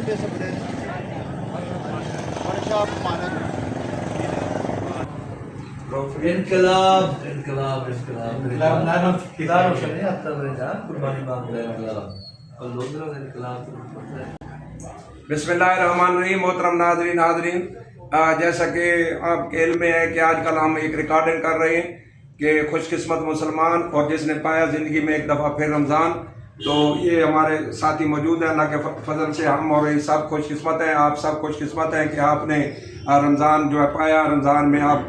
انقلاب انقلاب انقلاب قربانی مانگ رہے انقلاب. بسم اللہ الرحمن الرحیم. محترم ناظرین جیسا کہ آپ کے علم میں ہے کہ آج کل ہم ایک ریکارڈنگ کر رہے ہیں کہ خوش قسمت مسلمان اور جس نے پایا زندگی میں ایک دفعہ پھر رمضان. تو یہ ہمارے ساتھی موجود ہیں. اللہ کے فضل سے ہم اور یہ سب خوش قسمت ہیں. آپ سب خوش قسمت ہیں کہ آپ نے رمضان جو ہے پایا. رمضان میں آپ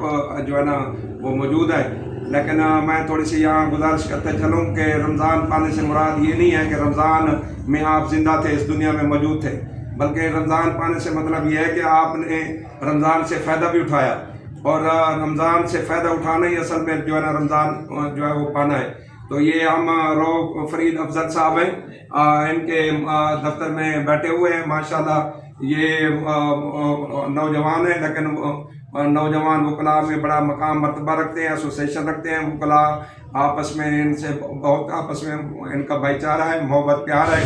جو ہے نا وہ موجود ہیں. لیکن میں تھوڑی سی یہاں گزارش کرتے چلوں کہ رمضان پانے سے مراد یہ نہیں ہے کہ رمضان میں آپ زندہ تھے, اس دنیا میں موجود تھے, بلکہ رمضان پانے سے مطلب یہ ہے کہ آپ نے رمضان سے فائدہ بھی اٹھایا. اور رمضان سے فائدہ اٹھانا ہی اصل میں جو ہے نا رمضان جو ہے وہ پانا ہے. تو یہ ہم رو فرید افضل صاحب ہیں, ان کے دفتر میں بیٹھے ہوئے ہیں. ماشاءاللہ یہ نوجوان ہیں, لیکن نوجوان وکلاء میں بڑا مقام مرتبہ رکھتے ہیں, ایسوسیشن رکھتے ہیں. وکلاء آپس میں ان سے بہت آپس میں ان کا بھائی چارہ ہے, محبت پیار ہے,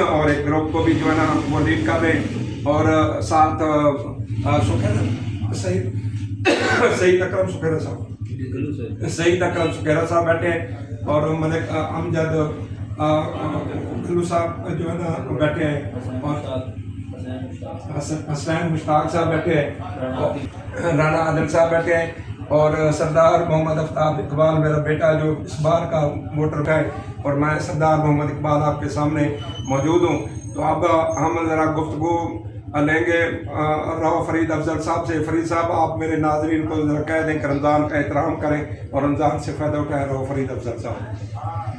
اور ایک گروپ کو بھی جو ہے نا وہ لیڈ کر رہے ہیں. اور ساتھ سعید اکرم سکھیرا صاحب بیٹھے ہیں, اور ملک امجد کلو صاحب جو ہے نا بیٹھے ہیں, اور حسین مشتاق صاحب بیٹھے ہیں, رانا عادل صاحب بیٹھے ہیں, اور سردار محمد آفتاب اقبال میرا بیٹا جو اس بار کا ووٹر ہے, اور میں سردار محمد اقبال آپ کے سامنے موجود ہوں. تو اب ہم ذرا گفتگو لیں گے رو فرید افضل صاحب سے. فرید صاحب آپ میرے ناظرین کو ذرا کہہ دیں کہ رمضان کا احترام کریں اور رمضان سے فائدہ اٹھائیں. رو فرید افضل صاحب.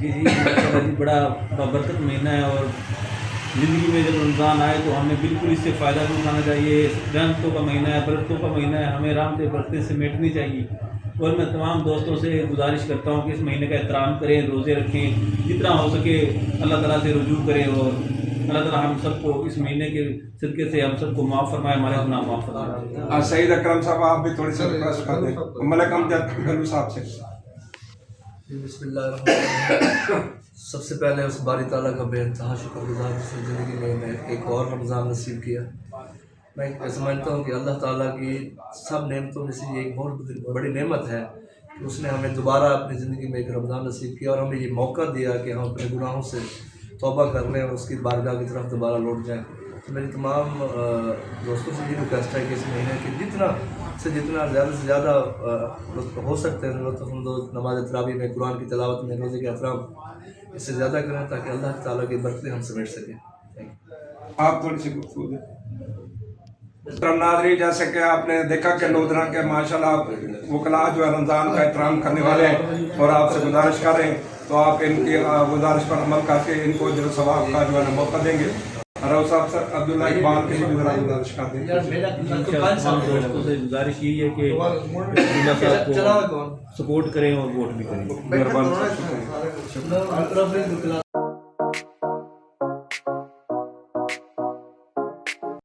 جی بڑا بابرکت مہینہ ہے, اور زندگی میں جب رمضان آئے تو ہمیں بالکل اس سے فائدہ بھی اٹھانا چاہیے. رحمتوں کا مہینہ ہے, برکتوں کا مہینہ ہے, ہمیں رحمتیں برکتیں سمیٹنی چاہیے. اور میں تمام دوستوں سے گزارش کرتا ہوں کہ اس مہینے کا احترام کریں, روزے رکھیں, جتنا ہو سکے اللہ تعالیٰ سے رجوع کریں, اور اللہ تعالیٰ ہم سب کو اس مہینے کے صدقے سے ہم سب کو معاف فرمائے, ہمارے گناہ معاف فرمائے. سعید اکرم صاحب آپ بھی تھوڑی سی ریکویسٹ کر دیں ملک امجد گلو صاحب سے. بسم اللہ الرحمن الرحیم. سب سے پہلے اس باری تعالیٰ کا بے انتہا شکر گزار جس نے زندگی میں ایک اور رمضان نصیب کیا. میں سمجھتا ہوں کہ اللہ تعالیٰ کی سب نعمتوں میں سے یہ ایک بہت بڑی نعمت ہے کہ اس نے ہمیں دوبارہ اپنی زندگی میں ایک رمضان نصیب کیا, اور ہمیں یہ موقع دیا کہ ہم اپنے گناہوں سے توبہ کر لیں اور اس کی بارگاہ کی طرف دوبارہ لوٹ جائیں. تو میری تمام دوستوں سے یہ ریکویسٹ ہے کہ اس مہینے کے جتنا زیادہ سے زیادہ ہو سکتے ہیں لطف اندوز نماز تراویح میں, قرآن کی تلاوت میں, روزے کے احترام اس سے زیادہ کریں تاکہ اللہ تعالیٰ کی برکتیں ہم سمیٹ سکیں. آپ تھوڑی سی گفتگو دیں. ناظرین جیسے کہ آپ نے دیکھا کہ لودھرا کے ماشاءاللہ وکلاء جو ہے رمضان کا احترام کرنے والے ہیں, اور آپ سے گزارش کر رہے ہیں تو آپ ان کی گزارش پر عمل کر کے ان کو جو ثواب کا جو ہے موقع دیں گے. رو صاحب سر عبداللہ اقبال کے لیے ذرا گزارش کر دیں. دوستوں سے گزارش یہی ہے کہ عبداللہ صاحب کو سپورٹ کریں اور ووٹ بھی کریں. مہربانی.